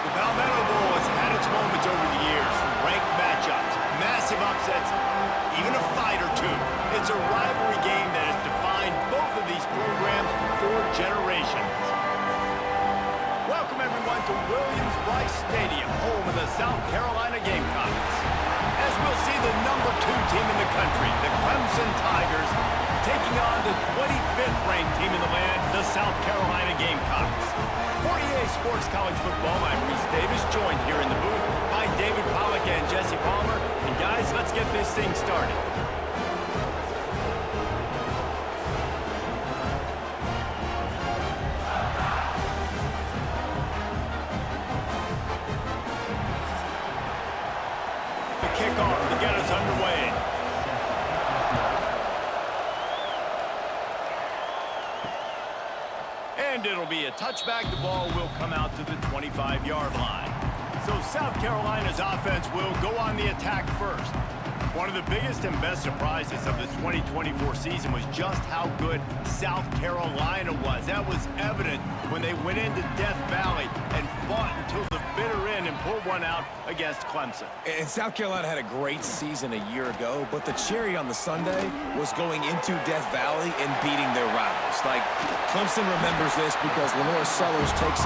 The Palmetto Bowl has had its moments over the years, from ranked matchups, massive upsets, even a fight or two. It's a rivalry game that has defined both of these programs for generations. Welcome, everyone, to Williams-Brice Stadium, home of the South Carolina Gamecocks. As we'll see the #2 team in the country, the Clemson Tigers, taking on the 25th ranked team in the land, the South Carolina Gamecocks. For EA Sports College Football, I'm Reese Davis, joined here in the booth by David Pollack and Jesse Palmer. And guys, let's get this thing started. The kickoff to get us underway. And it'll be a touchback. The ball will come out to the 25-yard line. So South Carolina's offense will go on the attack first. One of the biggest and best surprises of the 2024 season was just how good South Carolina was. That was evident when they went into Death Valley and fought until the bitter end and pulled one out against Clemson. And South Carolina had a great season a year ago, but the cherry on the sundae was going into Death Valley and beating their rivals. Like, Clemson remembers this because Lenore Sellers takes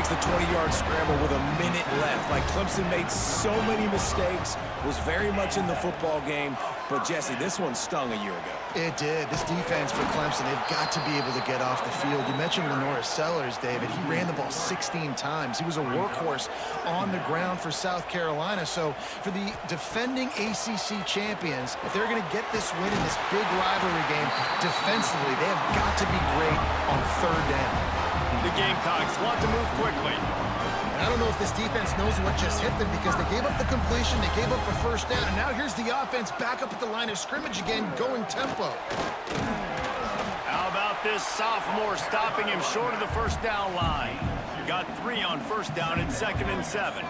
the 20-yard scramble with a minute left. Like, Clemson made so many mistakes, was very much in the football game, but Jesse, this one stung a year ago. It did. This defense for Clemson, they've got to be able to get off the field. You mentioned Lenore Sellers, David. He ran the ball 16 times. He was a workhorse on the ground for South Carolina. So for the defending ACC champions, if they're going to get this win in this big rivalry game, defensively, they have got to be great on third down. The Gamecocks want to move quickly. I don't know if this defense knows what just hit them because they gave up the completion, they gave up a first down, and now here's the offense back up at the line of scrimmage again, going tempo. How about this sophomore stopping him short of the first down line? Got 3 on first down at 2nd and 7.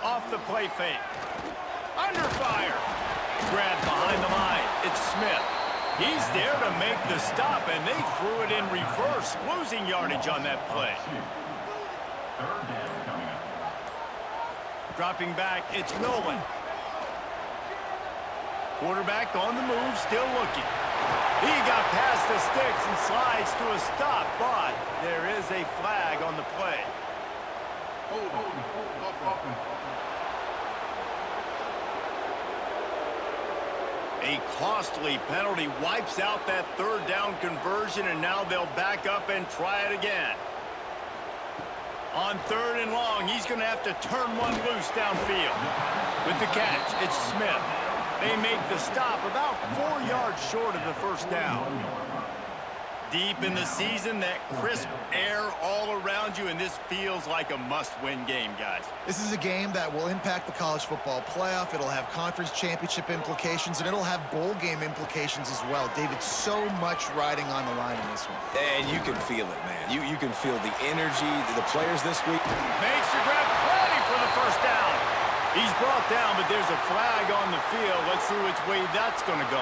Off the play fake. Under fire. Grabbed behind the line. It's Smith. He's there to make the stop, and they threw it in reverse, losing yardage on that play. Dropping back, it's Nolan. Quarterback on the move, still looking. He got past the sticks and slides to a stop, but there is a flag on the play. A costly penalty wipes out that third down conversion, and now they'll back up and try it again. On 3rd and long, he's going to have to turn one loose downfield. With the catch, it's Smith. They make the stop about 4 yards short of the first down. Deep in the season, that crisp air all around you, and this feels like a must-win game, guys. This is a game that will impact the college football playoff. It'll have conference championship implications, and it'll have bowl game implications as well. David, so much riding on the line in this one. And you can feel it, man. You can feel the energy, the players this week. Makes the grab, plenty for the first down. He's brought down, but there's a flag on the field. Let's see which way that's going to go.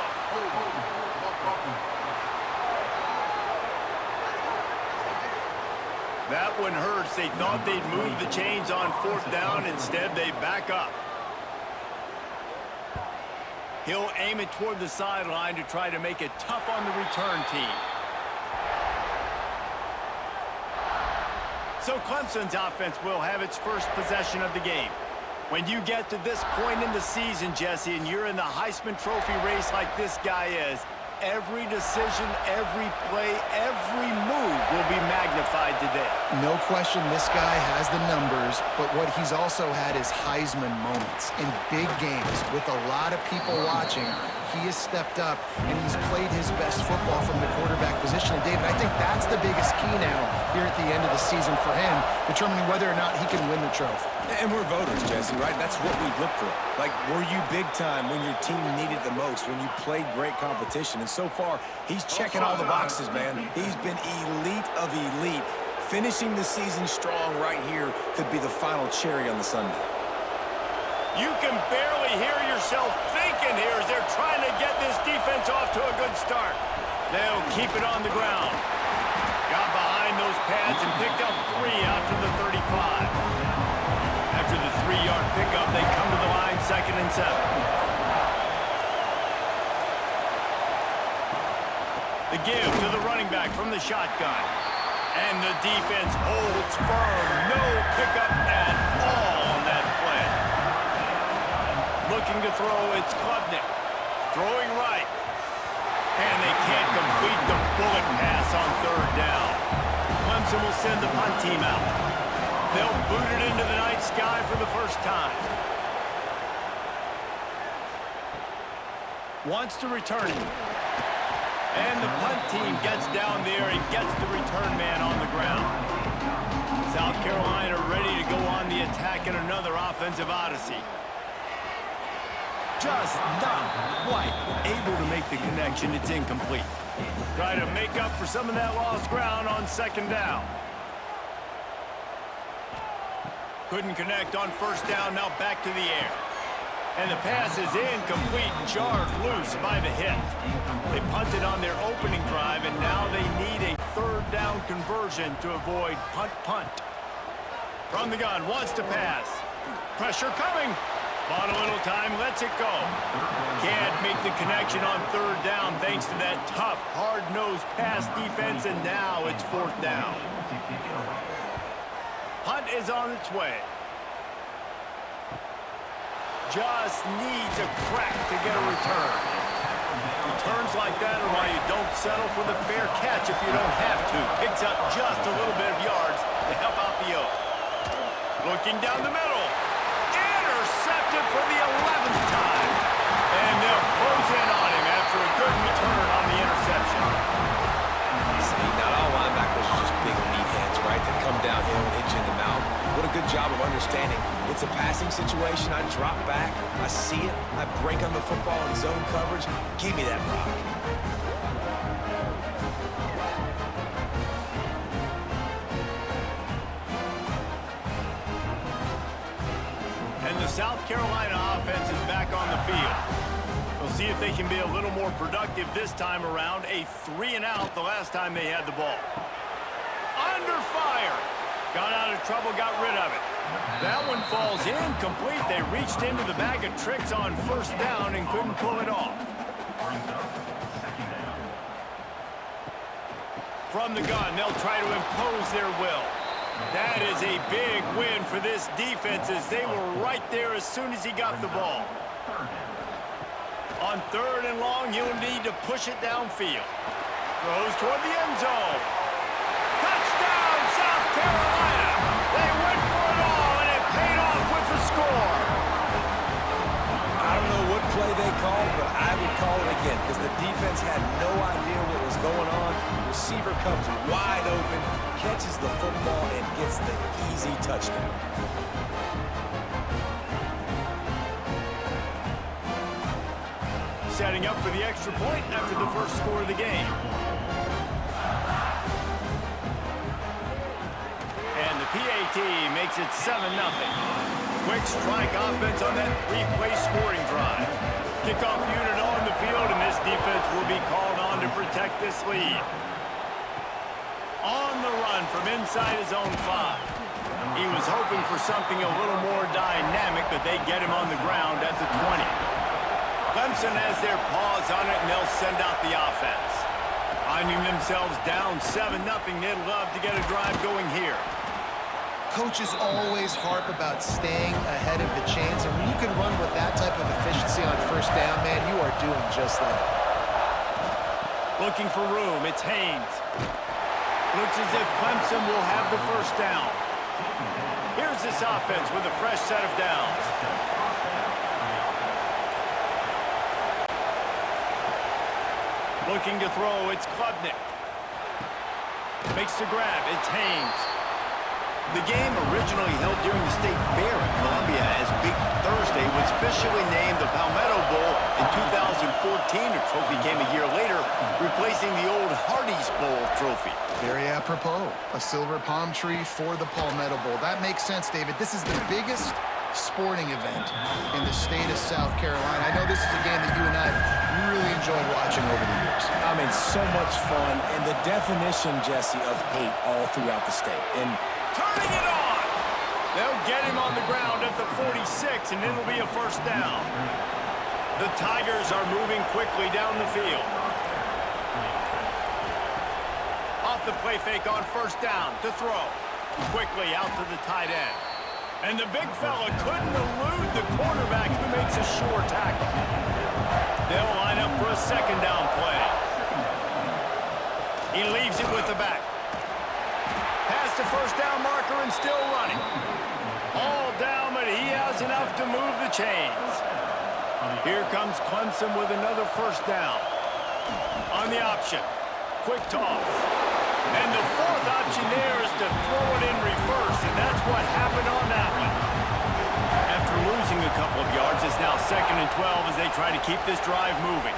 That one hurts. They thought they'd move the chains on 4th down. Instead, they back up. He'll aim it toward the sideline to try to make it tough on the return team. So Clemson's offense will have its first possession of the game. When you get to this point in the season, Jesse, and you're in the Heisman Trophy race like this guy is, every decision, every play, every move will be magnified today. No question this guy has the numbers, but what he's also had is Heisman moments in big games with a lot of people watching. He has stepped up, and he's played his best football from the quarterback position. And, David, I think that's the biggest key now here at the end of the season for him, determining whether or not he can win the trophy. And we're voters, Jesse, right? That's what we look for. Like, were you big time when your team needed the most, when you played great competition? And so far, he's checking all the boxes, man. He's been elite of elite. Finishing the season strong right here could be the final cherry on the sundae. You can barely hear yourself thinking here as they're trying to get this defense off to a good start. They'll keep it on the ground. pickup. They come to the line, 2nd and 7. The give to the running back from the shotgun. And the defense holds firm. No pickup at all on that play. Looking to throw, it's Klubnik. Throwing right. And they can't complete the bullet pass on 3rd down. Clemson will send the punt team out. They'll boot it into the night sky for the first time. Wants to return it. And the punt team gets down there and gets the return man on the ground. South Carolina ready to go on the attack in another offensive odyssey. Just not quite able to make the connection. It's incomplete. Try to make up for some of that lost ground on 2nd down. Couldn't connect on 1st down. Now back to the air. And the pass is incomplete, jarred loose by the hit. They punted on their opening drive, and now they need a 3rd down conversion to avoid punt. From the gun, wants to pass. Pressure coming. Bought a little time, lets it go. Can't make the connection on 3rd down thanks to that tough, hard-nosed pass defense, and now it's 4th down. Punt is on its way. Just needs a crack to get a return. Returns like that are why you don't settle for the fair catch if you don't have to. Picks up just a little bit of yards to help out the Oak. Looking down the middle. Intercepted for the 11th time. And they'll close in on him after a good return on the interception. See, not all linebackers are just big meatheads, right, that come downhill and hit you in the mouth. What a good job of understanding. It's a passing situation. I drop back. I see it. I break on the football in zone coverage. Give me that rock. And the South Carolina offense is back on the field. We'll see if they can be a little more productive this time around. A 3-and-out the last time they had the ball. Under fire. Got out of trouble, got rid of it. That one falls incomplete. They reached into the bag of tricks on 1st down and couldn't pull it off. From the gun, they'll try to impose their will. That is a big win for this defense as they were right there as soon as he got the ball. On 3rd and long, you'll need to push it downfield. Throws toward the end zone. Touchdown, South Carolina! They went for it all, and it paid off with the score. I don't know what play they called, but I would call it again because the defense had no idea what was going on. Receiver comes wide open, catches the football, and gets the easy touchdown. Setting up for the extra point after the first score of the game. And the PAT makes it 7-0. Quick strike offense on that 3-play scoring drive. Kickoff unit on the field, and this defense will be called on to protect this lead. On the run from inside his own 5. He was hoping for something a little more dynamic, but they get him on the ground at the 20. Clemson has their paws on it, and they'll send out the offense. Finding themselves down 7-0, they'd love to get a drive going here. Coaches always harp about staying ahead of the chains, and when you can run with that type of efficiency on 1st down, man, you are doing just that. Looking for room, it's Haynes. Looks as if Clemson will have the 1st down. Here's this offense with a fresh set of downs. Looking to throw, it's Klubnik. Makes the grab, it's Haynes. The game originally held during the State Fair in Columbia as Big Thursday was officially named the Palmetto Bowl in 2014. The trophy came a year later, replacing the old Hardee's Bowl trophy. Very apropos. A silver palm tree for the Palmetto Bowl. That makes sense, David. This is the biggest sporting event in the state of South Carolina. I know this is a game that you and I have really enjoyed watching over the years. I mean, so much fun, and the definition, Jesse, of hate all throughout the state. And turning it on. They'll get him on the ground at the 46, and it'll be a first down. The Tigers are moving quickly down the field. Off the play fake on first down to throw. Quickly out to the tight end. And the big fella couldn't elude the quarterback who makes a sure tackle. They'll line up for a second down play. He leaves it with the back. Past the first down marker and still running. All down, but he has enough to move the chains. Here comes Clemson with another first down. On the option. Quick toss. And the fourth option there is to throw it in reverse, and that's what happened on that one. After losing a couple of yards, it's now 2nd and 12 as they try to keep this drive moving.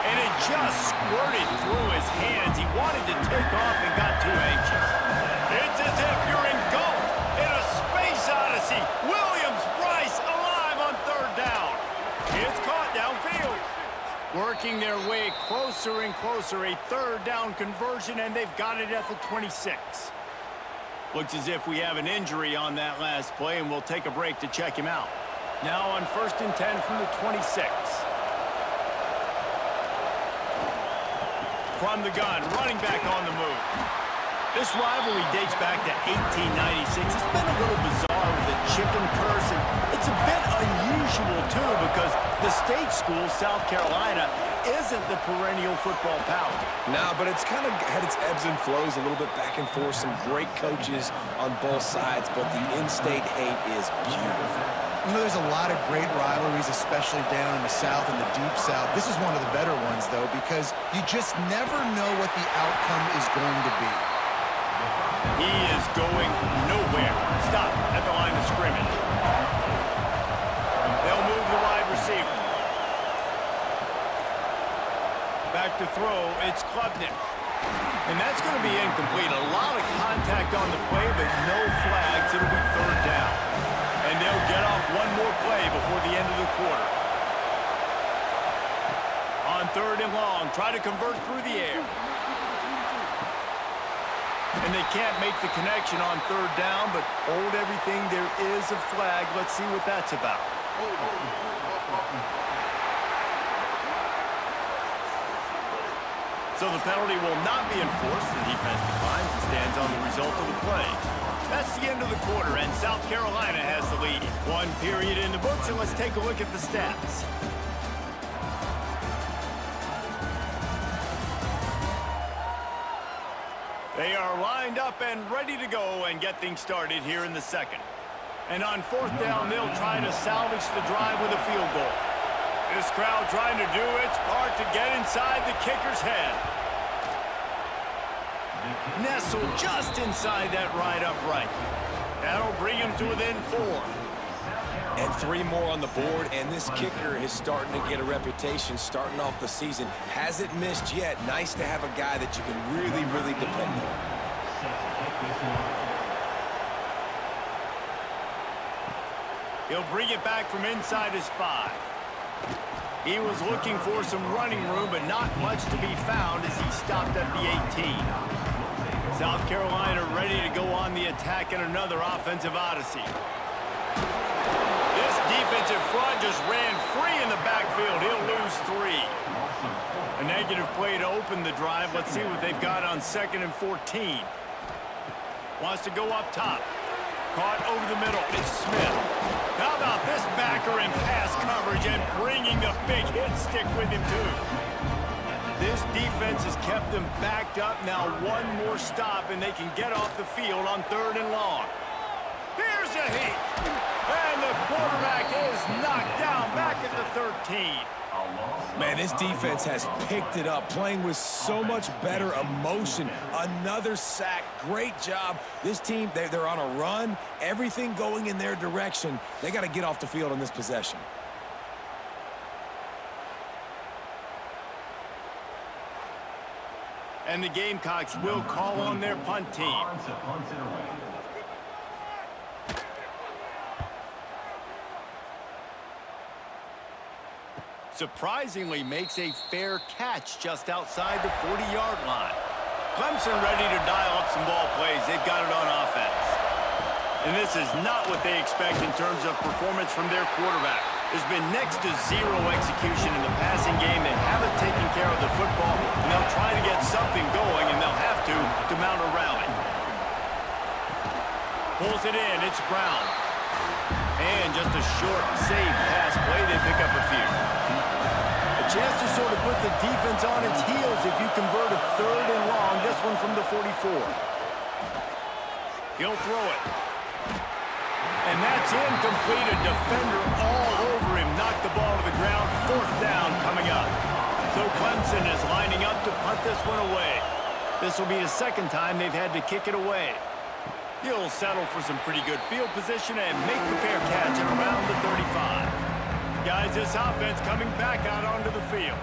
And it just squirted through his hands. He wanted to take off and got too anxious. It's as if you're engulfed in a space odyssey. Williams-Brice alive on third down. It's caught downfield. Working their way closer and closer, a third down conversion, and they've got it at the 26. Looks as if we have an injury on that last play, and we'll take a break to check him out. Now on 1st and 10 from the 26. From the gun, running back on the move. This rivalry dates back to 1896. It's been a little bizarre with the chicken curse, and it's a bit unusual, too, because the state school, South Carolina, isn't the perennial football power. Nah, but it's kind of had its ebbs and flows, a little bit back and forth, some great coaches on both sides, but the in-state hate is beautiful. You know, there's a lot of great rivalries, especially down in the South and the Deep South. This is one of the better ones, though, because you just never know what the outcome is going to be. He is going nowhere. Stop at the line of scrimmage. They'll move the wide receiver. Back to throw, it's Klubnik. And that's going to be incomplete. A lot of contact on the play, but no flags. It'll be third down. And they'll get off one more play before the end of the quarter. On 3rd and long, try to convert through the air. And they can't make the connection on 3rd down, but hold everything. There is a flag. Let's see what that's about. So the penalty will not be enforced. The defense declines and stands on the result of the play. That's the end of the quarter, and South Carolina has the lead. One period in the books, and let's take a look at the stats. They are lined up and ready to go and get things started here in the second. And on 4th down, they'll try to salvage the drive with a field goal. This crowd trying to do its part to get inside the kicker's head. Nestled just inside that right upright. That'll bring him to within 4. And 3 more on the board, and this kicker is starting to get a reputation starting off the season. Hasn't missed yet. Nice to have a guy that you can really, really depend on. He'll bring it back from inside his 5. He was looking for some running room, but not much to be found as he stopped at the 18. South Carolina ready to go on the attack in another offensive odyssey. This defensive front just ran free in the backfield. He'll lose 3. A negative play to open the drive. Let's see what they've got on 2nd and 14. Wants to go up top. Caught over the middle. It's Smith. How about this backer in pass coverage and bringing the big hit stick with him, too? This defense has kept them backed up. Now one more stop, and they can get off the field on 3rd and long. Here's a hit. And the quarterback is knocked down back at the 13. Man, this defense has picked it up, playing with so much better emotion. Another sack. Great job. This team, they're on a run. Everything going in their direction. They got to get off the field on this possession. And the Gamecocks will call on their punt team. Surprisingly makes a fair catch just outside the 40-yard line. Clemson ready to dial up some ball plays. They've got it on offense. And this is not what they expect in terms of performance from their quarterback. There's been next to zero execution in the passing game. They haven't taken care of the football, and they'll try to get something going, and they'll have to mount a rally. Pulls it in. It's Brown. And just a short, safe pass play. They pick up a few. A chance to sort of put the defense on its heels if you convert a 3rd and long. This one from the 44. He'll throw it. And that's incomplete. A defender all over him. Knocked the ball to the ground. 4th down coming up. So Clemson is lining up to punt this one away. This will be the 2nd time they've had to kick it away. He'll settle for some pretty good field position and make the fair catch at around the 35. Guys, this offense coming back out onto the field.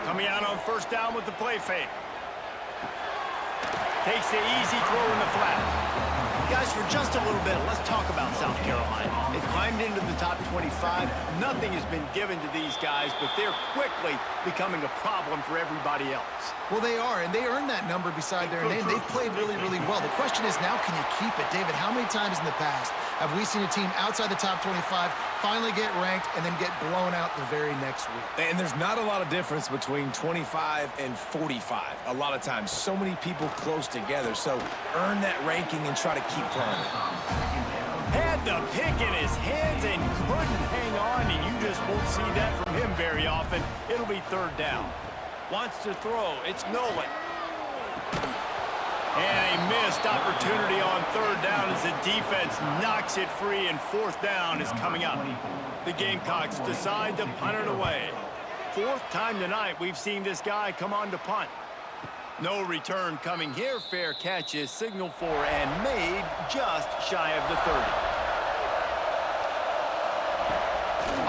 Coming out on 1st down with the play fake. Takes the easy throw in the flat. Guys, for just a little bit, let's talk about South Carolina. They've climbed into the top 25. Nothing has been given to these guys, but they're quickly becoming a problem for everybody else. Well, they are, and they earned that number beside their name. They've played really, really well. The question is now, can you keep it? David, how many times in the past have we seen a team outside the top 25 finally get ranked and then get blown out the very next week? And there's not a lot of difference between 25 and 45 a lot of times. So many people close together. So earn that ranking and try to keep climbing. Had the pick in his hands and couldn't hang on, and you just won't see that from him very often. It'll be 3rd down. Wants to throw. It's Nolan. And a missed opportunity on 3rd down as the defense knocks it free, and 4th down is coming up. The Gamecocks decide to punt it away. 4th time tonight we've seen this guy come on to punt. No return coming here. Fair catch is signaled for and made just shy of the 30.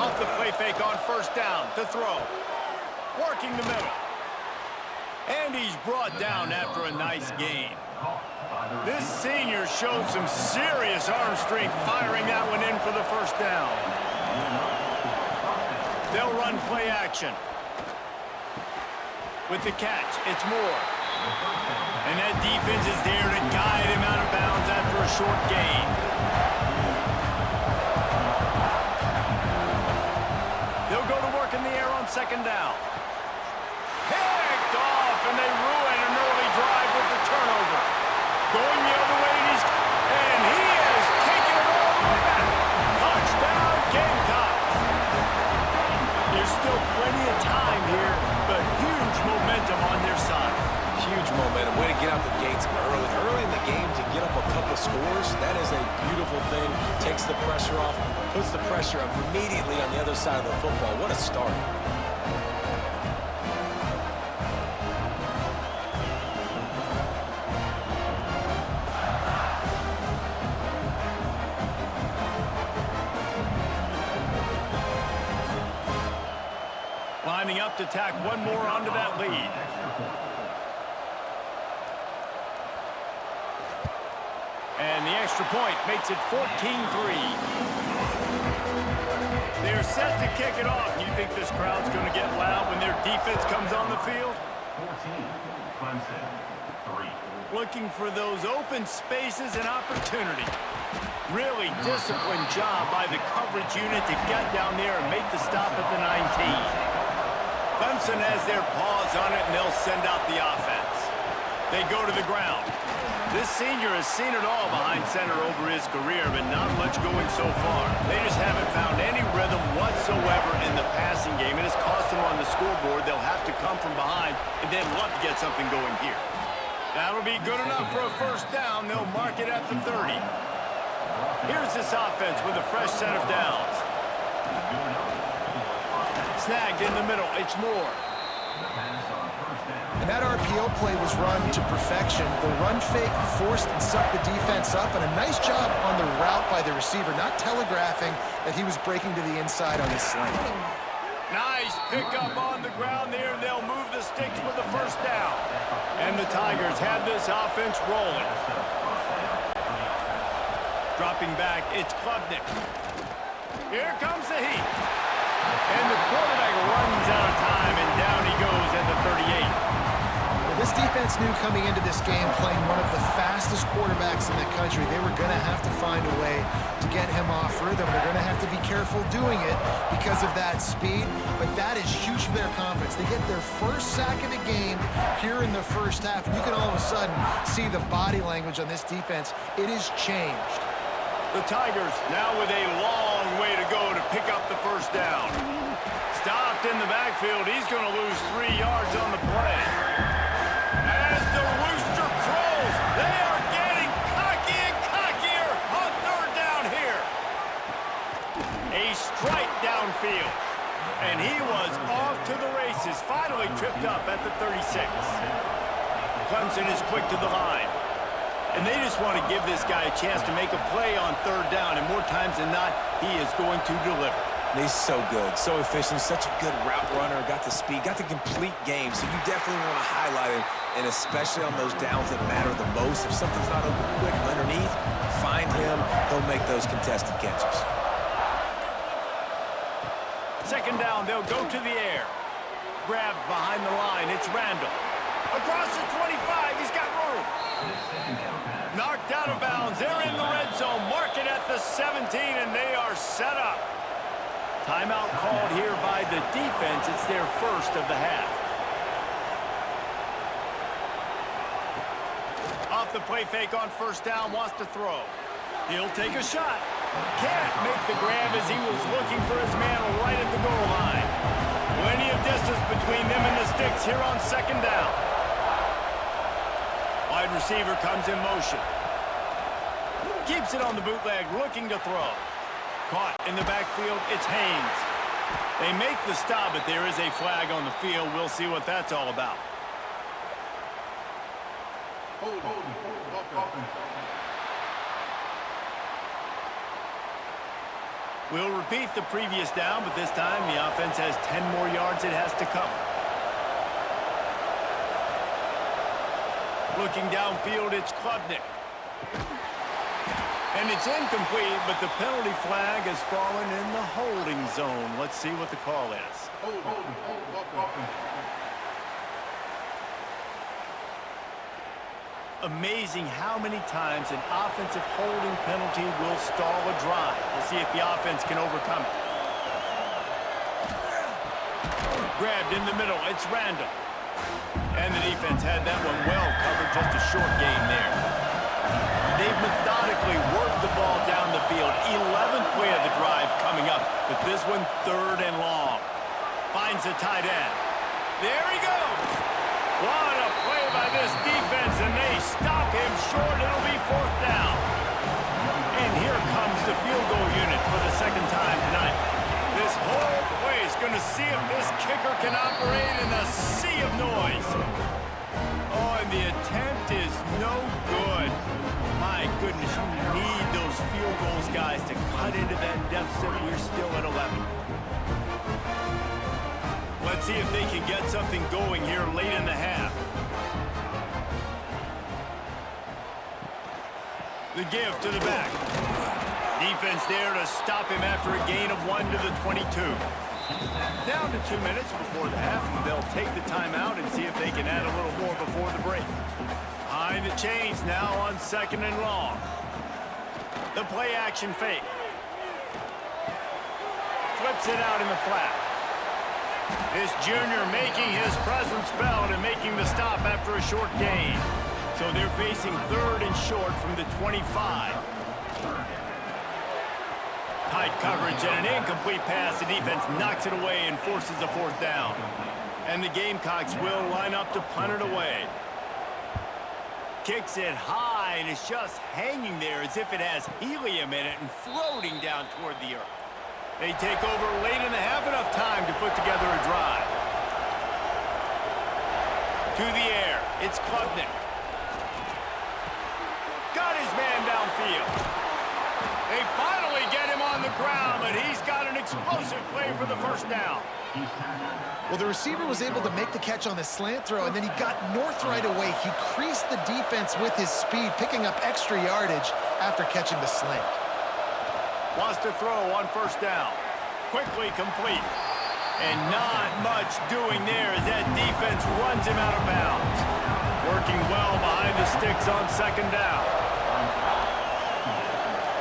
Off the play fake on 1st down to throw. Working the middle. And he's brought down after a nice gain. This senior showed some serious arm strength firing that one in for the 1st down. They'll run play action. With the catch, it's Moore. And that defense is there to guide him out of bounds after a short gain. They'll go to work in the air on 2nd down. Picked off, and they ruin an early drive with the turnover. Going the other way, and he has taken it all the way back. Touchdown, Gamecocks. There's still plenty of time here, but huge momentum on their side. Huge momentum. Way to get out the gates early. Early in the game to get up a couple scores, that is a beautiful thing. Takes the pressure off, puts the pressure up immediately on the other side of the football. What a start. Lining up to tack one more onto that lead. And the extra point makes it 14-3. They're set to kick it off. You think this crowd's going to get loud when their defense comes on the field? 14, Clemson, 3. Looking for those open spaces and opportunity. Really disciplined job by the coverage unit to get down there and make the stop at the 19. Clemson has their paws on it, and they'll send out the offense. They go to the ground. This senior has seen it all behind center over his career, but not much going so far. They just haven't found any rhythm whatsoever in the passing game. It has cost them on the scoreboard. They'll have to come from behind, and they'd love to get something going here. That'll be good enough for a 1st down. They'll mark it at the 30. Here's this offense with a fresh set of downs. Snagged in the middle. It's Moore. And that RPO play was run to perfection. The run fake forced and sucked the defense up, and a nice job on the route by the receiver, not telegraphing that he was breaking to the inside on his slant. Nice pickup on the ground there. They'll move the sticks with the 1st down. And the Tigers have this offense rolling. Dropping back, it's Klubnik. Here comes the heat. And the quarterback runs out of time, and down he goes at the 38. This defense knew coming into this game, playing one of the fastest quarterbacks in the country, they were going to have to find a way to get him off rhythm. They're going to have to be careful doing it because of that speed, but that is huge for their confidence. They get their first sack of the game here in the first half, and you can all of a sudden see the body language on this defense. It is changed. The Tigers now with a long way to go to pick up the first down. Stopped in the backfield. He's going to lose 3 yards on the play. As the rooster crows, they are getting cocky and cockier on third down here. A strike downfield. And he was off to the races, finally tripped up at the 36. Clemson is quick to the line. And they just want to give this guy a chance to make a play on third down, and more times than not, he is going to deliver. And he's so good, so efficient, such a good route runner, got the speed, got the complete game, so you definitely want to highlight him, and especially on those downs that matter the most. If something's not open quick underneath, find him, he'll make those contested catches. Second down, they'll go to the air. Grabbed behind the line, it's Randall. Across the 25, he's got room. Knocked out of bounds. They're in the red zone. Mark it at the 17, and they are set up. Timeout called here by the defense. It's their first of the half. Off the play fake on first down. Wants to throw. He'll take a shot. Can't make the grab as he was looking for his man right at the goal line. Plenty of distance between them and the sticks here on second down. Wide receiver comes in motion. Keeps it on the bootleg, looking to throw. Caught in the backfield, it's Haynes. They make the stop, but there is a flag on the field. We'll see what that's all about. We'll repeat the previous down, but this time the offense has 10 more yards it has to cover. Looking downfield, it's Klubnik. And it's incomplete, but the penalty flag has fallen in the holding zone. Let's see what the call is. Amazing how many times an offensive holding penalty will stall a drive. We'll see if the offense can overcome it. Grabbed in the middle, it's Randall. And the defense had that one well covered, just a short gain there. They've methodically worked the ball down the field. 11th play of the drive coming up, but this one third and long. Finds the tight end. There he goes. What a play by this defense, and they stop him short. It'll be fourth down. And here comes the field goal unit for the second time tonight. This whole play is going to see if this kicker can operate in a sea of noise. Oh, and the attempt is no good. My goodness, you need those field goals, guys, to cut into that deficit. We're still at 11. Let's see if they can get something going here late in the half. The give to the back. Defense there to stop him after a gain of 1 to the 22. Down to 2 minutes before the half, and they'll take the timeout and see if they can add a little more before the break. Behind the chains now on second and long. The play action fake. Flips it out in the flat. This junior making his presence felt and making the stop after a short gain. So they're facing third and short from the 25. Tight coverage and an incomplete pass. The defense knocks it away and forces a fourth down. And the Gamecocks will line up to punt it away. Kicks it high and it's just hanging there as if it has helium in it and floating down toward the earth. They take over late in the half, enough time to put together a drive. To the air, it's Klubnik. Got his man downfield. They finally get him on the ground, but he's got an explosive play for the first down. Well, the receiver was able to make the catch on the slant throw, and then he got north right away. He creased the defense with his speed, picking up extra yardage after catching the slant. Wants to throw on first down. Quickly complete. And not much doing there as that defense runs him out of bounds. 6 on second down.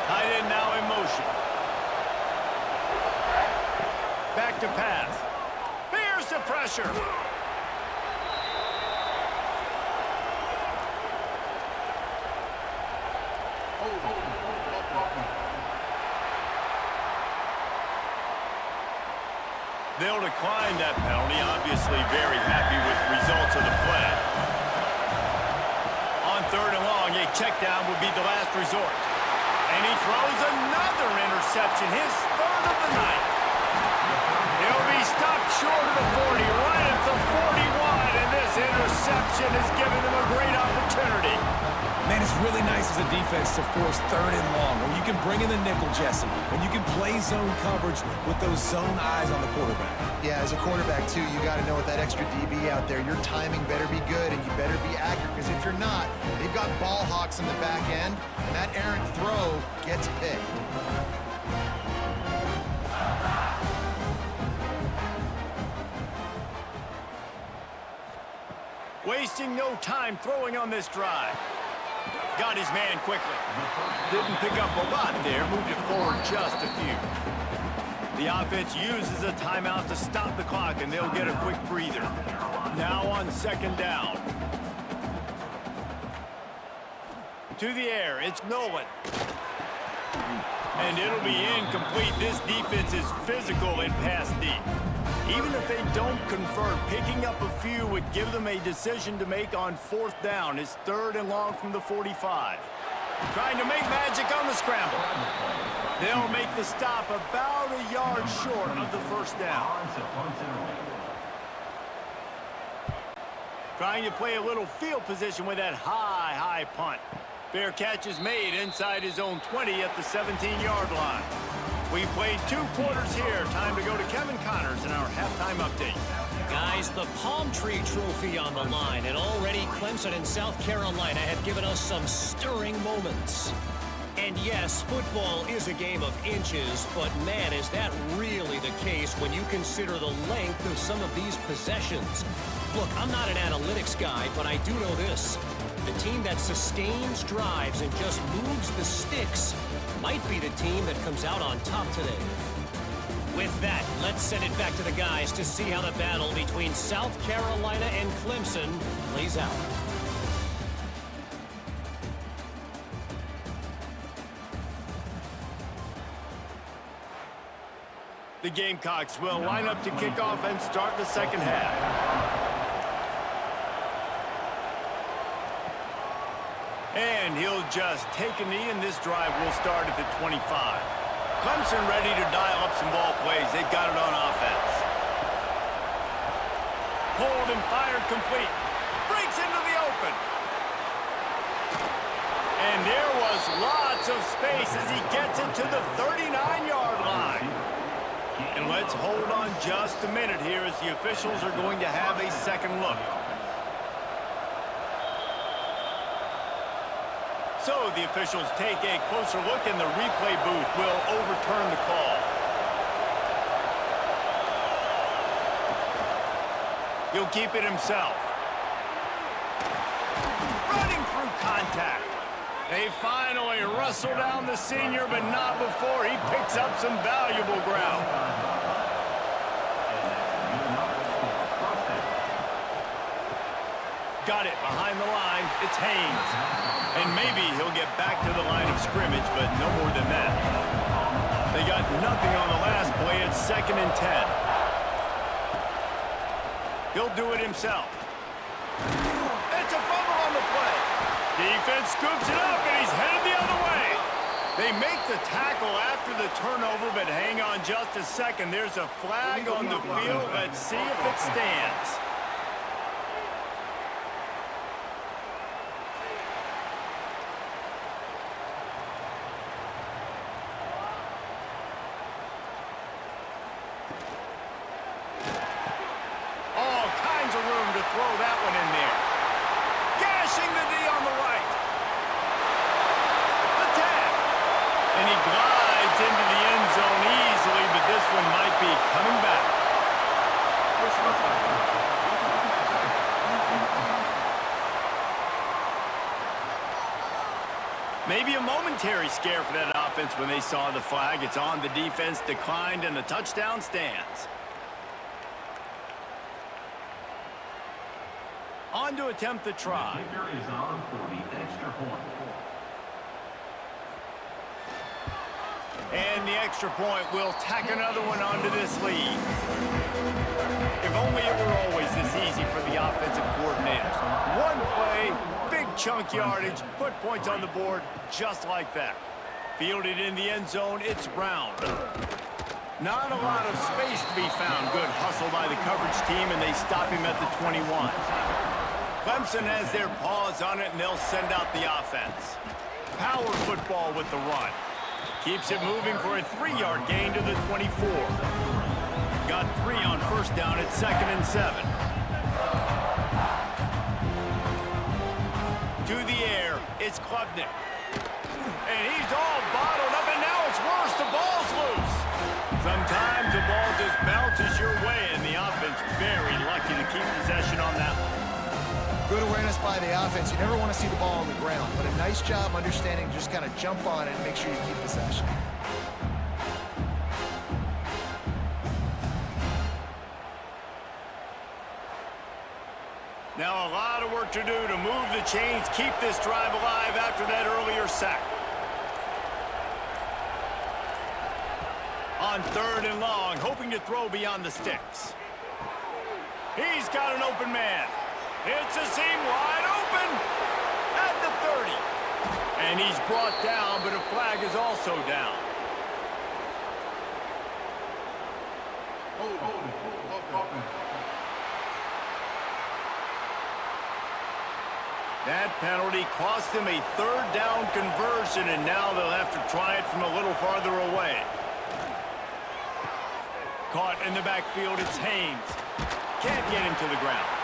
Tight end now in motion. Back to pass. Here's the pressure. They'll decline that penalty. Obviously very happy with the results of the play. On third and long, a check down would be the last resort. And he throws another interception, his third of the night. He'll be stopped short of the 40, right at the 41, and this interception has given them a great opportunity. Man, it's really nice as a defense to force third and long, where you can bring in the nickel, Jesse, and you can play zone coverage with those zone eyes on the quarterback. Yeah, as a quarterback, too, you got to know with that extra DB out there, your timing better be good and you better be accurate, because if you're not, they've got ball hawks in the back end, and that errant throw gets picked. Wasting no time throwing on this drive. Got his man quickly. Didn't pick up a lot there. Moved it forward just a few. The offense uses a timeout to stop the clock, and they'll get a quick breather. Now on second down. To the air. It's Nolan. And it'll be incomplete. This defense is physical and pass deep. Even if they don't convert, picking up a few would give them a decision to make on fourth down. It's third and long from the 45. Trying to make magic on the scramble. They'll make the stop about a yard short of the first down. Trying to play a little field position with that high punt. Fair catch is made inside his own 20 at the 17-yard line. We played 2 quarters here. Time to go to Kevin Connors in our halftime update. Guys, the Palm Tree Trophy on the line, and already Clemson and South Carolina have given us some stirring moments. And yes, football is a game of inches, but man, is that really the case when you consider the length of some of these possessions. Look, I'm not an analytics guy, but I do know this. The team that sustains drives and just moves the sticks might be the team that comes out on top today. With that, let's send it back to the guys to see how the battle between South Carolina and Clemson plays out. The Gamecocks will line up to kick off and start the second half. And he'll just take a knee, and this drive will start at the 25. Clemson ready to dial up some ball plays. They've got it on offense. Hold and fire complete. Breaks into the open. And there was lots of space as he gets it to the 39-yard line. And let's hold on just a minute here as the officials are going to have a second look. So the officials take a closer look, and the replay booth will overturn the call. He'll keep it himself. Running through contact. They finally wrestle down the senior, but not before he picks up some valuable ground. Got it behind the line. It's Haynes. And maybe he'll get back to the line of scrimmage, but no more than that. They got nothing on the last play. It's 2nd and 10. He'll do it himself. It's a fumble on the play. Defense scoops it up, and he's headed the other way. They make the tackle after the turnover, but hang on just a second. There's a flag on the field. Let's see if it stands. Throw that one in there. Gashing the D on the right. Attack. And he glides into the end zone easily, but this one might be coming back. Maybe a momentary scare for that offense when they saw the flag. It's on, the defense declined, and the touchdown stands. On to attempt the try. The kicker is on for the extra point. And the extra point will tack another one onto this lead. If only it were always this easy for the offensive coordinators. One play, big chunk yardage, put points on the board just like that. Fielded in the end zone, it's Brown. Not a lot of space to be found. Good hustle by the coverage team, and they stop him at the 21. Clemson has their paws on it, and they'll send out the offense. Power football with the run. Keeps it moving for a 3-yard gain to the 24. Got 3 on first down at 2nd and 7. To the air, it's Klubnik. And he's all bottled up, and now it's worse. The ball's loose. Sometimes the ball just bounces your way, and the offense very lucky to keep possession on that one. Good awareness by the offense. You never want to see the ball on the ground, but a nice job understanding to just kind of jump on it and make sure you keep possession. Now a lot of work to do to move the chains, keep this drive alive after that earlier sack. On 3rd and long, hoping to throw beyond the sticks. He's got an open man. It's a seam wide open at the 30. And he's brought down, but a flag is also down. That penalty cost him a 3rd down conversion, and now they'll have to try it from a little farther away. Caught in the backfield, it's Haynes. Can't get him to the ground.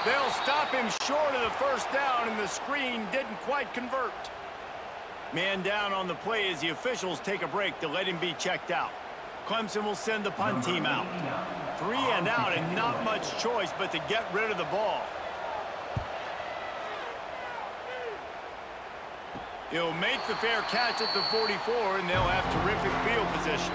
They'll stop him short of the 1st down, and the screen didn't quite convert. Man down on the play as the officials take a break to let him be checked out. Clemson will send the punt team out. 3 and out, and not much choice but to get rid of the ball. He'll make the fair catch at the 44, and they'll have terrific field position.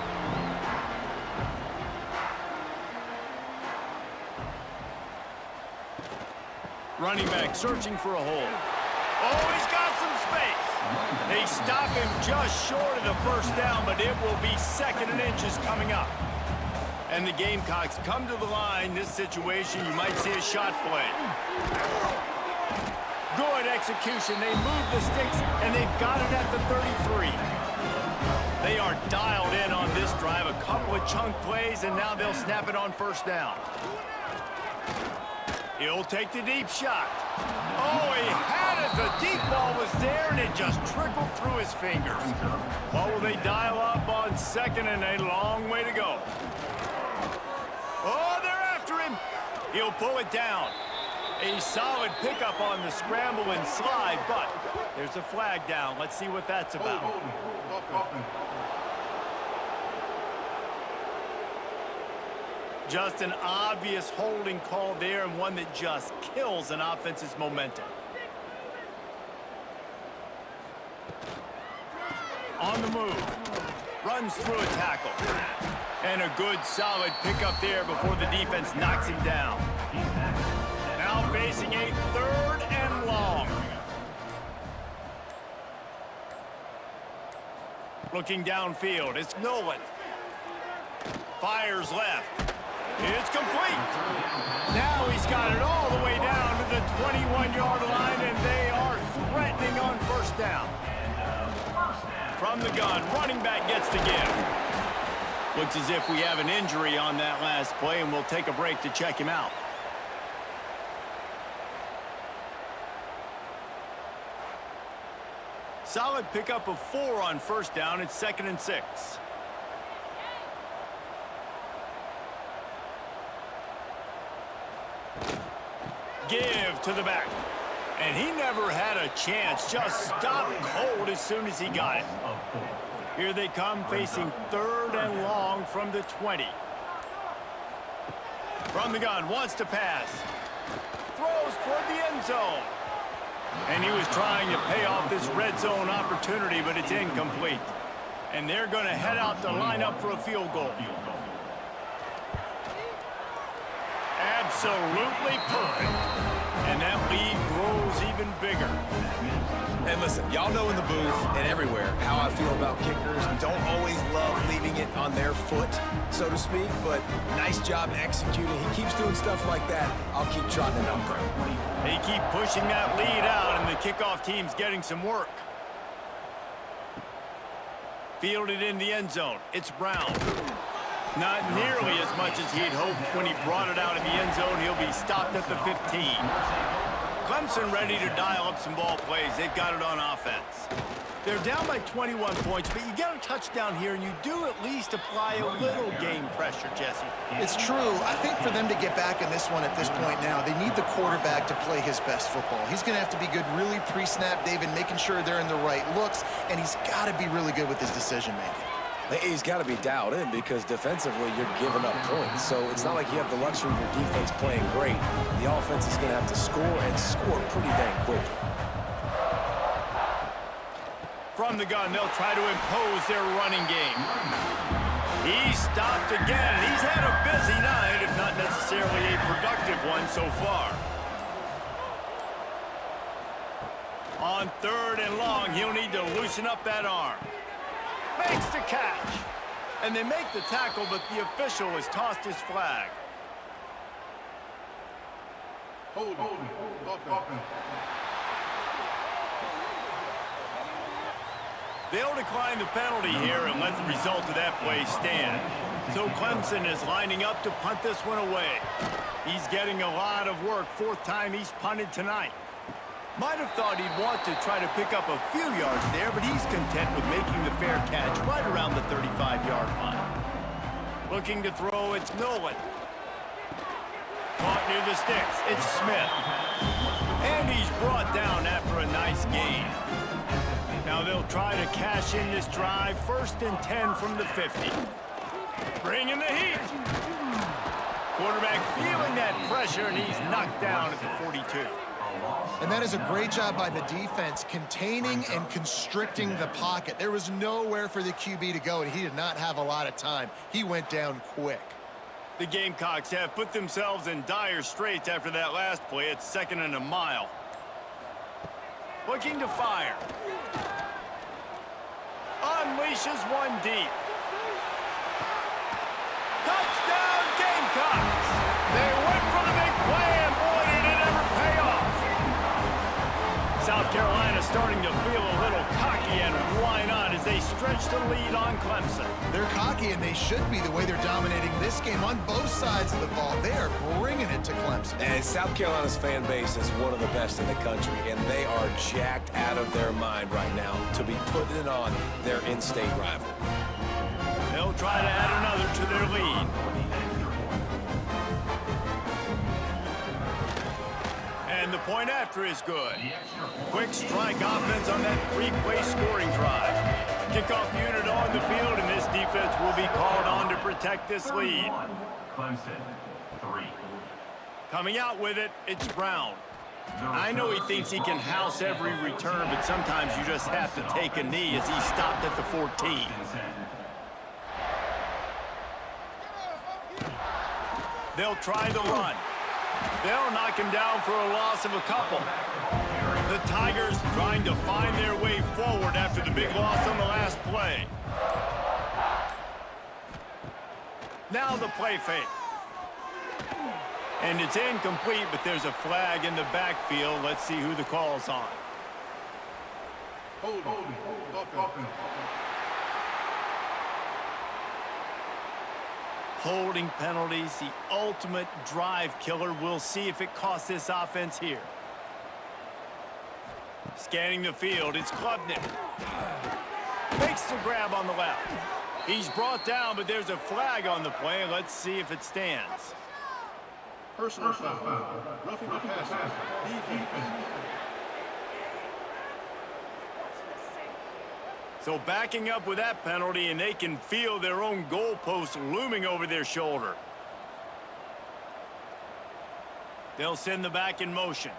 Running back searching for a hole. Oh, he's got some space. They stop him just short of the 1st down, but it will be 2nd and inches coming up. And the Gamecocks come to the line. This situation, you might see a shot play. Good execution. They move the sticks, and they've got it at the 33. They are dialed in on this drive. A couple of chunk plays, and now they'll snap it on 1st down. He'll take the deep shot. Oh, he had it. The deep ball was there, and it just trickled through his fingers. What will they dial up on 2nd, and a long way to go? Oh, they're after him. He'll pull it down. A solid pickup on the scramble and slide, but there's a flag down. Let's see what that's about. Just an obvious holding call there, and one that just kills an offense's momentum. On the move. Runs through a tackle. And a good solid pickup there before the defense knocks him down. Now facing a 3rd and long. Looking downfield, it's Nolan. Fires left. It's complete. Now he's got it all the way down to the 21-yard line, and they are threatening on 1st down. From the gun, running back gets the give. Looks as if we have an injury on that last play, and we'll take a break to check him out. Solid pickup of 4 on 1st down. It's 2nd and 6. Give to the back. And he never had a chance. Just stopped cold as soon as he got it. Here they come facing 3rd and long from the 20. From the gun, wants to pass. Throws toward the end zone. And he was trying to pay off this red zone opportunity, but it's incomplete. And they're going to head out to line up for a field goal. Absolutely perfect. And that lead grows even bigger. And listen, y'all know in the booth and everywhere how I feel about kickers. Don't always love leaving it on their foot, so to speak, but nice job executing. He keeps doing stuff like that. I'll keep trotting it out there. They keep pushing that lead out, and the kickoff team's getting some work. Fielded in the end zone. It's Brown. Not nearly as much as he'd hoped when he brought it out in the end zone. He'll be stopped at the 15. Clemson ready to dial up some ball plays. They've got it on offense. They're down by 21 points, but you get a touchdown here, and you do at least apply a little game pressure, Jesse. It's true. I think for them to get back in this one at this point now, they need the quarterback to play his best football. He's going to have to be good really pre-snap, David, making sure they're in the right looks, and he's got to be really good with his decision-making. He's got to be dialed in because defensively you're giving up points. So it's not like you have the luxury of your defense playing great. The offense is going to have to score and score pretty dang quickly. From the gun, they'll try to impose their running game. He's stopped again. He's had a busy night, if not necessarily a productive one so far. On 3rd and long, he'll need to loosen up that arm. Makes the catch. And they make the tackle, but the official has tossed his flag. Hold. They'll decline the penalty here and let the result of that play stand. So Clemson is lining up to punt this one away. He's getting a lot of work. 4th time he's punted tonight. Might have thought he'd want to try to pick up a few yards there, but he's content with making the fair catch right around the 35-yard line. Looking to throw, it's Nolan. Caught near the sticks, it's Smith. And he's brought down after a nice gain. Now they'll try to cash in this drive. 1st and 10 from the 50. Bringing the heat. Quarterback feeling that pressure, and he's knocked down at the 42. And that is a great job by the defense, containing and constricting the pocket. There was nowhere for the QB to go, and he did not have a lot of time. He went down quick. The Gamecocks have put themselves in dire straits after that last play. It's 2nd and a mile. Looking to fire. Unleashes one deep. Touchdown, Gamecocks! They went for the big play, and boy, did it ever pay off. South Carolina starting to feel a little cocky, and why not, as they stretch the lead on Clemson. They're cocky, and they should be the way they're dominating this game on both sides of the ball. They are bringing it to Clemson. And South Carolina's fan base is one of the best in the country, and they are jacked out of their mind right now to be putting it on their in-state rival. They'll try to add another to their lead. And the point after is good. Quick strike offense on that 3-play scoring drive. Kickoff unit on the field, and this defense will be called on to protect this lead. Clemson, 3. Coming out with it, it's Brown. I know he thinks he can house every return, but sometimes you just have to take a knee as he stopped at the 14. They'll try the run. They'll knock him down for a loss of a couple. The Tigers trying to find their way forward after the big loss on the last play. Now the play fake. And it's incomplete, but there's a flag in the backfield. Let's see who the call's on. Hold. Holding penalties, the ultimate drive killer. We'll see if it costs this offense here. Scanning the field, it's Klubnik. Makes the grab on the left. He's brought down, but there's a flag on the play. Let's see if it stands. Personal foul. Roughing the passer. Defense. So backing up with that penalty, and they can feel their own goalpost looming over their shoulder. They'll send the back in motion.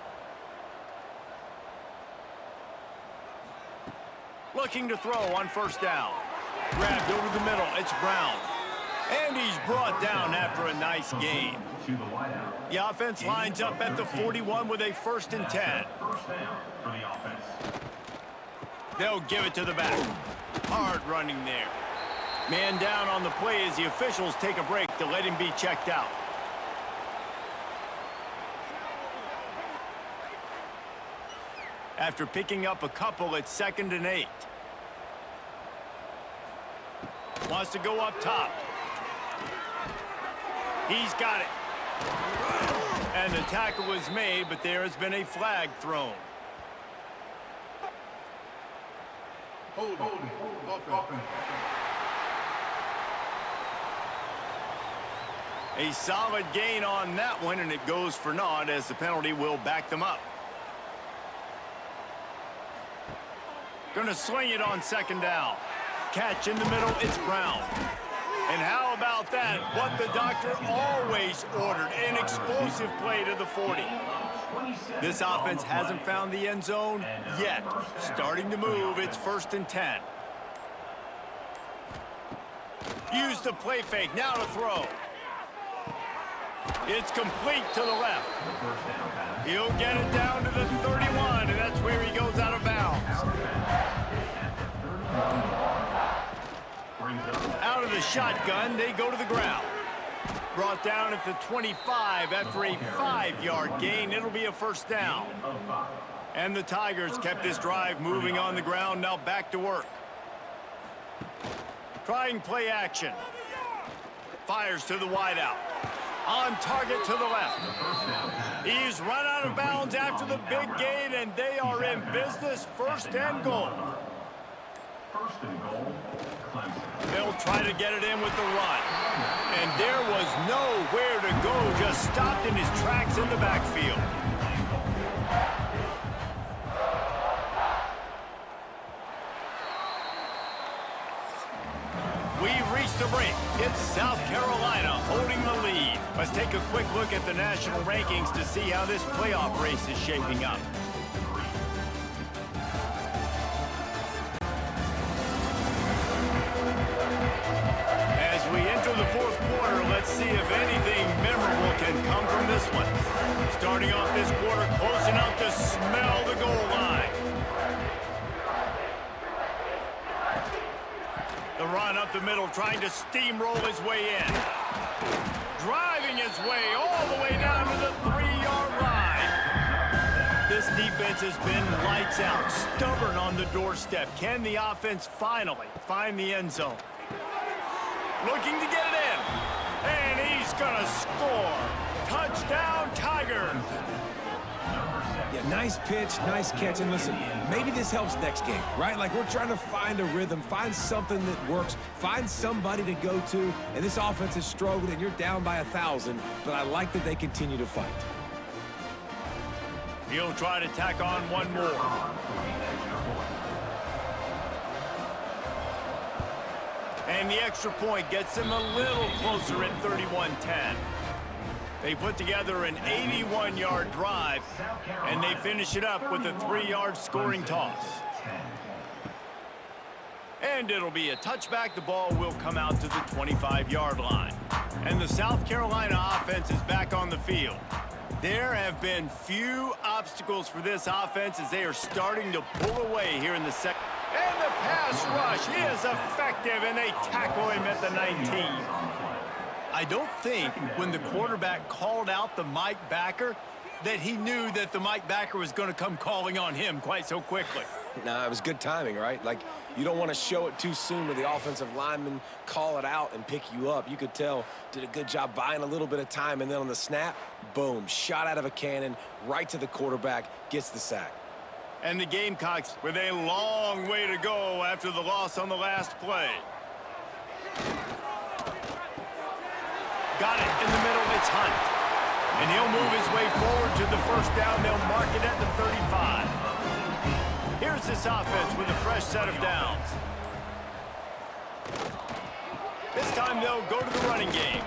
Looking to throw on first down. Grabbed over the middle. It's Brown. And he's brought down after a nice gain. To the wideout. The offense lines up at the 41 with a 1st and 10. First down for the offense. They'll give it to the back. Hard running there. Man down on the play as the officials take a break to let him be checked out. After picking up a couple, it's 2nd and 8. Wants to go up top. He's got it. And the tackle was made, but there has been a flag thrown. Holding. Offense. A solid gain on that one, and it goes for naught as the penalty will back them up. Going to swing it on 2nd down. Catch in the middle, it's Brown. And how about that? What the doctor always ordered, an explosive play to the 40. This offense hasn't found the end zone yet. Starting to move, it's 1st and 10. Use the play fake, now to throw. It's complete to the left. He'll get it down to the 31, and that's where he goes out of bounds. Out of the shotgun, they go to the ground. Brought down at the 25 after a 5-yard gain. It'll be a 1st down. And the Tigers kept this drive moving on the ground, now back to work. Trying play action. Fires to the wideout. On target to the left. He's run out of bounds after the big gain, and they are in business. 1st and goal. 1st and goal, Clemson. They'll try to get it in with the run. And there was nowhere to go, just stopped in his tracks in the backfield. We've reached the break. It's South Carolina holding the lead. Let's take a quick look at the national rankings to see how this playoff race is shaping up. As we enter the 4th quarter, let's see if anything memorable can come from this one. Starting off this quarter close enough to smell the goal line. The run up the middle, trying to steamroll his way in. Driving his way all the way down to the 3-yard line. This defense has been lights out, stubborn on the doorstep. Can the offense finally find the end zone? Looking to get it in. And he's going to score. Touchdown, Tigers. Yeah, nice pitch, nice catch. And listen, maybe this helps next game, right? Like, we're trying to find a rhythm, find something that works, find somebody to go to. And this offense has struggled, and you're down by 1,000. But I like that they continue to fight. He'll try to tack on one more. And the extra point gets him a little closer at 31-10. They put together an 81-yard drive, and they finish it up with a 3-yard scoring toss. And it'll be a touchback. The ball will come out to the 25-yard line. And the South Carolina offense is back on the field. There have been few obstacles for this offense as they are starting to pull away here in the second. And the pass rush is effective, and they tackle him at the 19. I don't think when the quarterback called out the Mike backer that he knew that the Mike backer was going to come calling on him quite so quickly. Nah, it was good timing, right? Like, you don't want to show it too soon where the offensive lineman call it out and pick you up. You could tell, did a good job buying a little bit of time, and then on the snap, boom, shot out of a cannon, right to the quarterback, gets the sack. And the Gamecocks with a long way to go after the loss on the last play. Got it in the middle, it's Hunt. And he'll move his way forward to the 1st down. They'll mark it at the 35. Here's this offense with a fresh set of downs. This time they'll go to the running game.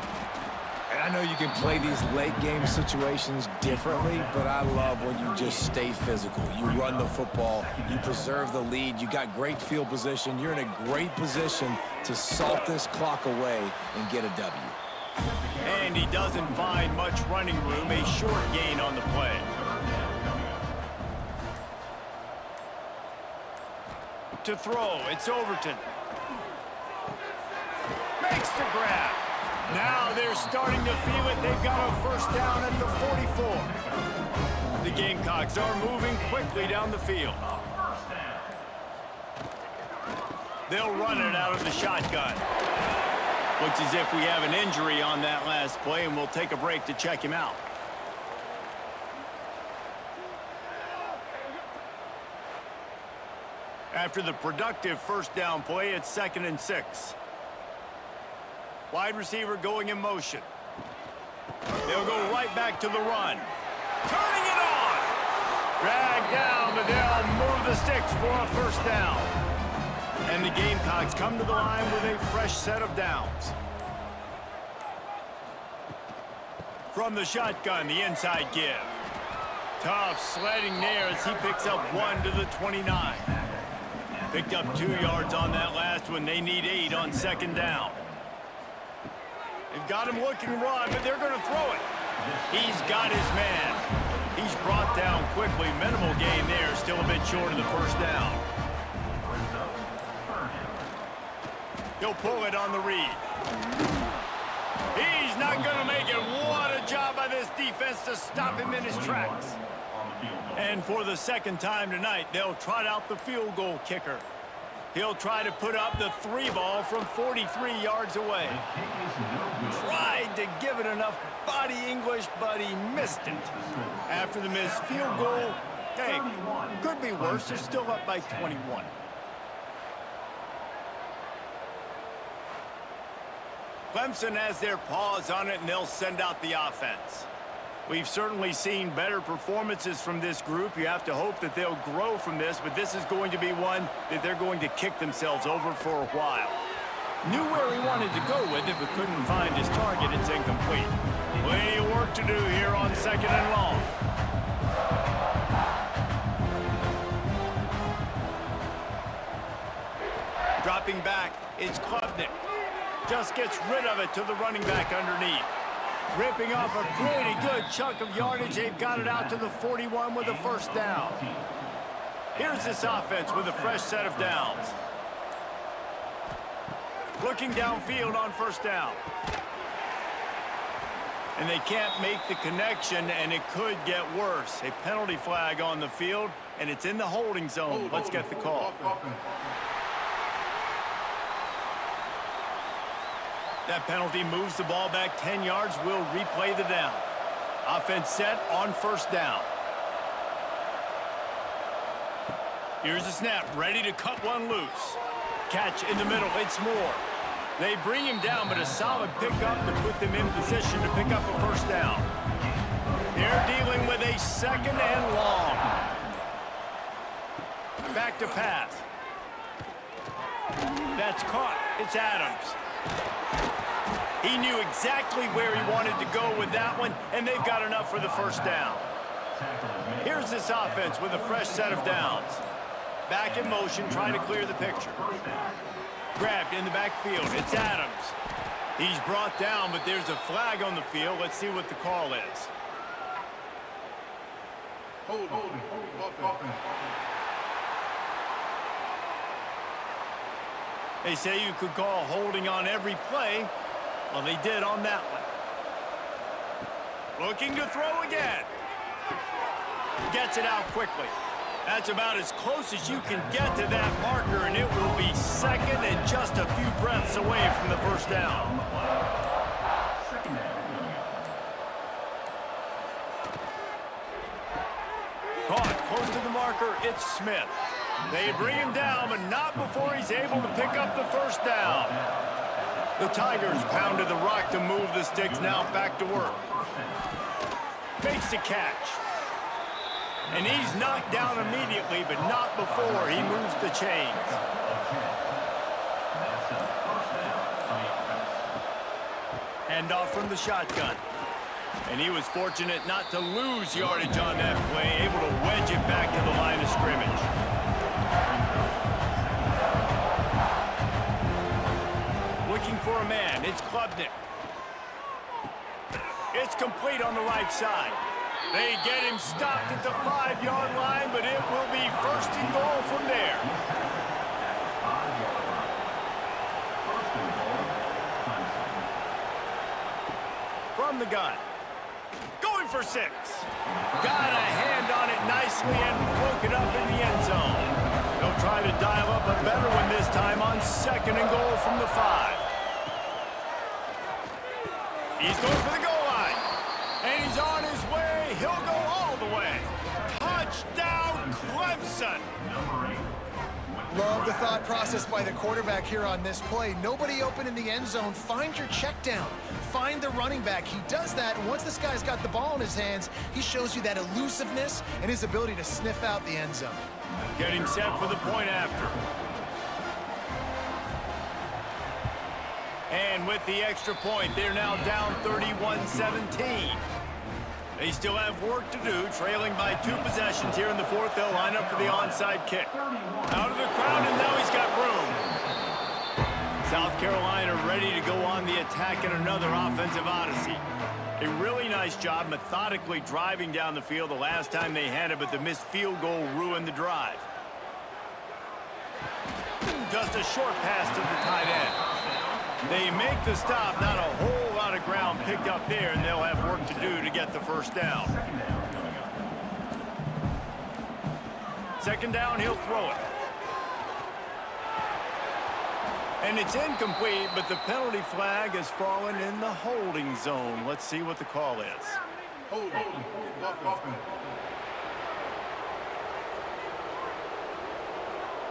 And I know you can play these late game situations differently, but I love when you just stay physical. You run the football, you preserve the lead, you got great field position, you're in a great position to salt this clock away and get a W. And he doesn't find much running room, a short gain on the play. To throw, it's Overton. Makes the grab. Now they're starting to feel it. They've got a first down at the 44. The Gamecocks are moving quickly down the field. They'll run it out of the shotgun. Looks as if we have an injury on that last play, and we'll take a break to check him out. After the productive first down play, it's 2nd and 6. Wide receiver going in motion. They'll go right back to the run. Turning it on! Dragged down, but they'll move the sticks for a first down. And the Gamecocks come to the line with a fresh set of downs. From the shotgun, the inside give. Tough sledding there as he picks up 1 to the 29. Picked up 2 yards on that last one. They need 8 on 2nd down. They've got him looking run, but they're going to throw it. He's got his man. He's brought down quickly. Minimal gain there, still a bit short of the first down. He'll pull it on the read. He's not going to make it. What a job by this defense to stop him in his tracks. And for the 2nd time tonight, they'll trot out the field goal kicker. He'll try to put up the 3 ball from 43 yards away. Tried to give it enough body English, but he missed it. After the missed field goal, hey, could be worse. They're still up by 21. Clemson has their paws on it, and they'll send out the offense. We've certainly seen better performances from this group. You have to hope that they'll grow from this, but this is going to be one that they're going to kick themselves over for a while. Knew where he wanted to go with it, but couldn't find his target. It's incomplete. Plenty of work to do here on 2nd and long. Dropping back, it's Klubnik. Just gets rid of it to the running back underneath. Ripping off a pretty good chunk of yardage. They've got it out to the 41 with a first down. Here's this offense with a fresh set of downs. Looking downfield on first down. And they can't make the connection, and it could get worse. A penalty flag on the field, and it's in the holding zone. Let's get the call. That penalty moves the ball back 10 yards. We'll replay the down. Offense set on first down. Here's the snap, ready to cut one loose. Catch in the middle, it's Moore. They bring him down, but a solid pickup to put them in position to pick up a first down. They're dealing with a 2nd and long. Back to pass. That's caught. It's Adams. He knew exactly where he wanted to go with that one, and they've got enough for the first down. Here's this offense with a fresh set of downs. Back in motion, trying to clear the picture. Grabbed in the backfield. It's Adams. He's brought down, but there's a flag on the field. Let's see what the call is. Hold. They say you could call holding on every play. Well, they did on that one. Looking to throw again. Gets it out quickly. That's about as close as you can get to that marker, and it will be 2nd and just a few breaths away from the first down. Caught close to the marker, it's Smith. They bring him down, but not before he's able to pick up the first down. The Tigers pounded the rock to move the sticks, now back to work. Makes the catch. And he's knocked down immediately, but not before he moves the chains. Hand off from the shotgun. And he was fortunate not to lose yardage on that play, able to wedge it back to the line of scrimmage. Looking for a man, it's Klubnik. It's complete on the right side. They get him stopped at the 5-yard line, but it will be first and goal from there. From the gun. Going for 6. Got a hand on it nicely and broke it up in the end zone. They'll try to dial up a better one this time on 2nd and goal from the 5. He's going for the goal line. And he's on his way. He'll go all the way. Touchdown, Clemson. Love the thought process by the quarterback here on this play. Nobody open in the end zone. Find your check down. Find the running back. He does that, and once this guy's got the ball in his hands, he shows you that elusiveness and his ability to sniff out the end zone. Getting set for the point after. And with the extra point, they're now down 31-17. They still have work to do, trailing by 2 possessions here in the 4th. They'll line up for the onside kick. Out of the crowd, and now he's got room. South Carolina ready to go on the attack in another offensive odyssey. A really nice job methodically driving down the field the last time they had it, but the missed field goal ruined the drive. Just a short pass to the tight end. They make the stop, not a whole lot of ground picked up there, and they'll have work to do to get the first down. 2nd down, he'll throw it. And it's incomplete, but the penalty flag has fallen in the holding zone. Let's see what the call is. Hold on.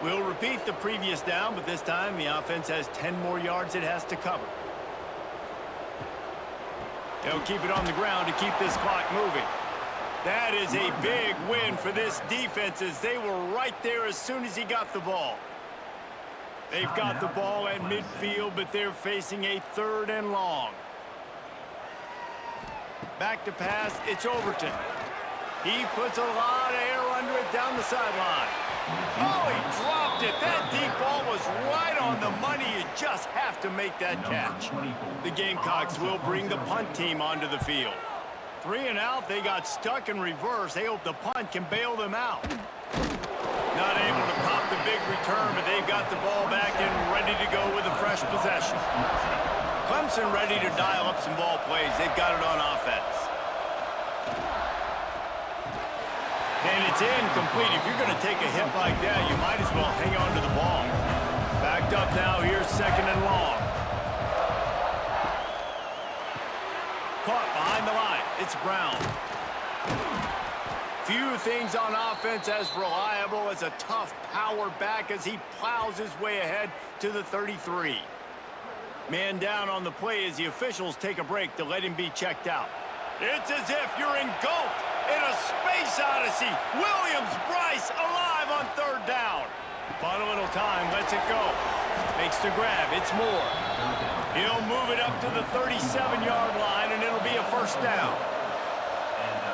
We'll repeat the previous down, but this time the offense has 10 more yards it has to cover. They'll keep it on the ground to keep this clock moving. That is a big win for this defense, as they were right there as soon as he got the ball. They've got the ball at midfield, but they're facing a 3rd and long. Back to pass, it's Overton. He puts a lot of air under it down the sideline. Oh, he dropped it. That deep ball was right on the money. You just have to make that catch. The Gamecocks will bring the punt team onto the field. 3 and out, they got stuck in reverse. They hope the punt can bail them out. Not able to pop the big return, but they've got the ball back and ready to go with a fresh possession. Clemson ready to dial up some ball plays. They've got it on offense. And it's incomplete. If you're going to take a hit like that, you might as well hang on to the ball. Backed up now. Here's 2nd and long. Caught behind the line. It's Brown. Few things on offense as reliable as a tough power back as he plows his way ahead to the 33. Man down on the play as the officials take a break to let him be checked out. It's as if you're engulfed in a space odyssey. Williams Bryce alive on 3rd down. But a little time, lets it go. Makes the grab, it's Moore. He'll move it up to the 37-yard line, and it'll be a first down.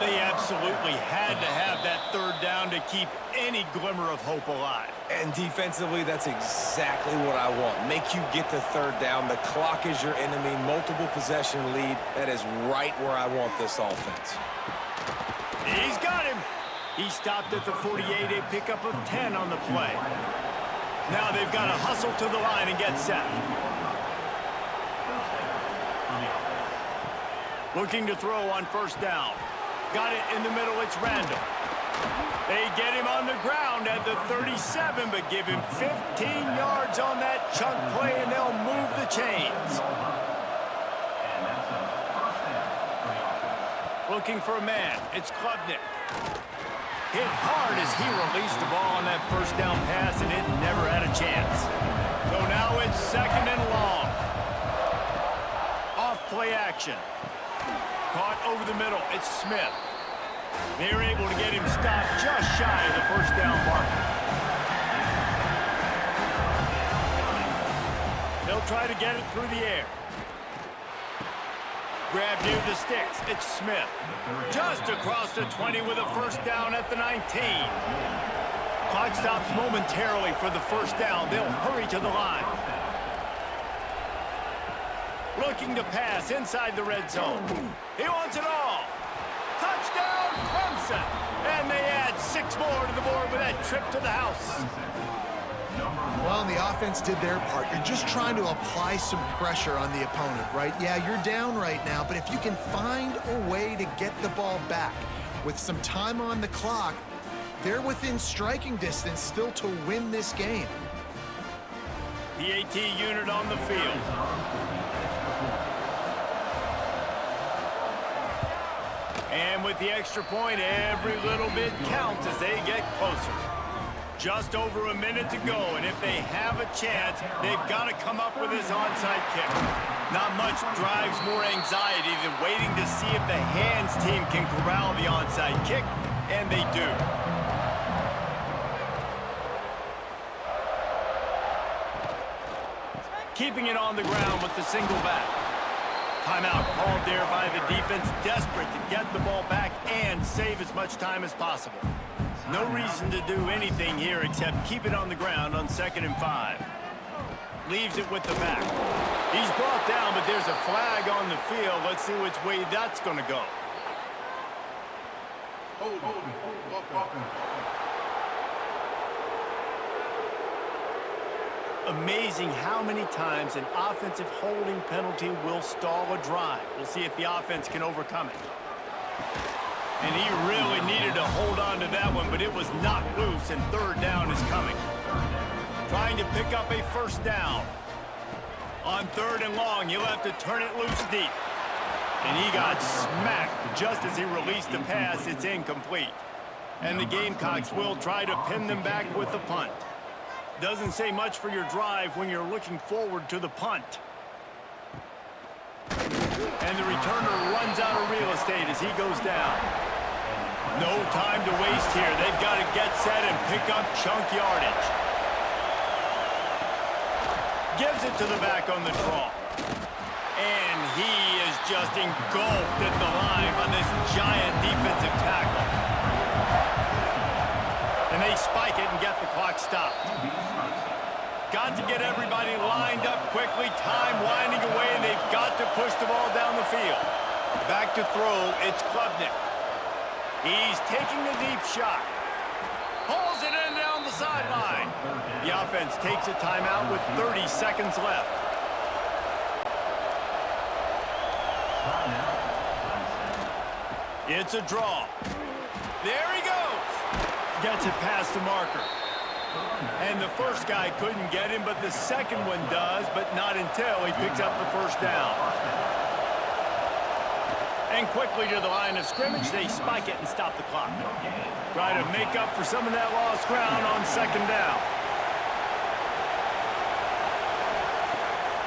They absolutely had to have that 3rd down to keep any glimmer of hope alive. And defensively, that's exactly what I want. Make you get the 3rd down. The clock is your enemy. Multiple possession lead. That is right where I want this offense. He's got him. He stopped at the 48, a pickup of 10 on the play. Now they've got to hustle to the line and get set. Looking to throw on 1st down. Got it in the middle, it's Randall. They get him on the ground at the 37, but give him 15 yards on that chunk play, and they'll move the chains. Looking for a man, it's Klubnik. Hit hard as he released the ball on that 1st down pass, and it never had a chance. So now it's 2nd and long. Off play action. Caught over the middle, it's Smith. They're able to get him stopped just shy of the 1st down marker. They'll try to get it through the air. grab near the sticks. It's Smith. Just across the 20 with a first down at the 19. Clock stops momentarily for the first down. They'll hurry to the line. Looking to pass inside the red zone. He wants it all. Touchdown, Clemson. And they add 6 more to the board with that trip to the house. Well, and the offense did their part. You're just trying to apply some pressure on the opponent, right? Yeah, you're down right now, but if you can find a way to get the ball back with some time on the clock, they're within striking distance still to win this game. PAT unit on the field. And with the extra point, every little bit counts as they get closer. Just over a minute to go, and if they have a chance, they've got to come up with this onside kick. Not much drives more anxiety than waiting to see if the hands team can corral the onside kick, and they do. Keeping it on the ground with the single back. Timeout called there by the defense, desperate to get the ball back and save as much time as possible. No reason to do anything here except keep it on the ground on 2nd and 5. Leaves it with the back. He's brought down, but there's a flag on the field. Let's see which way that's going to go. Amazing how many times an offensive holding penalty will stall a drive. We'll see if the offense can overcome it. And he really needed to hold on to that one, but it was knocked loose, and 3rd down is coming. Trying to pick up a first down. On 3rd and long, he'll have to turn it loose deep. And he got smacked just as he released the pass. It's incomplete. And the Gamecocks will try to pin them back with the punt. Doesn't say much for your drive when you're looking forward to the punt. And the returner runs out of real estate as he goes down. No time to waste here. They've got to get set and pick up chunk yardage. Gives it to the back on the draw. And he is just engulfed at the line on this giant defensive tackle. And they spike it and get the clock stopped. Got to get everybody lined up quickly. Time winding away, and they've got to push the ball down the field. Back to throw, it's Klubnik. He's taking the deep shot. Pulls it in down the sideline. The offense takes a timeout with 30 seconds left. It's a draw. There he goes. Gets it past the marker. And the first guy couldn't get him, but the second one does, but not until he picks up the first down. And quickly to the line of scrimmage, they spike it and stop the clock. Try to make up for some of that lost ground on 2nd down.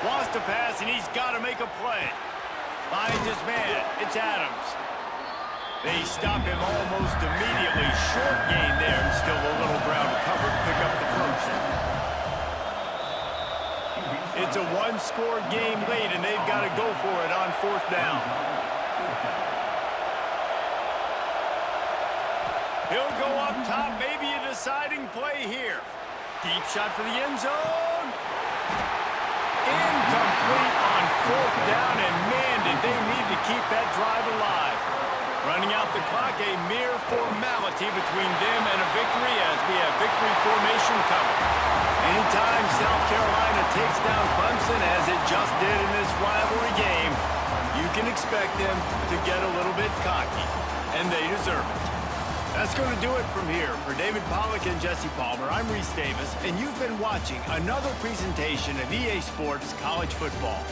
Lost a pass, and he's got to make a play. Finds his man. It's Adams. They stop him almost immediately. Short gain there, and still a little ground to cover to pick up the first. It's a one-score game late, and they've got to go for it on 4th down. He'll go up top, maybe a deciding play here. Deep shot for the end zone. Incomplete on 4th down, and man, did they need to keep that drive alive. Running out the clock, a mere formality between them and a victory as we have victory formation coming. Anytime South Carolina takes down Clemson, as it just did in this rivalry game, you can expect them to get a little bit cocky, and they deserve it. That's going to do it from here. For David Pollack and Jesse Palmer, I'm Reese Davis, and you've been watching another presentation of EA Sports College Football.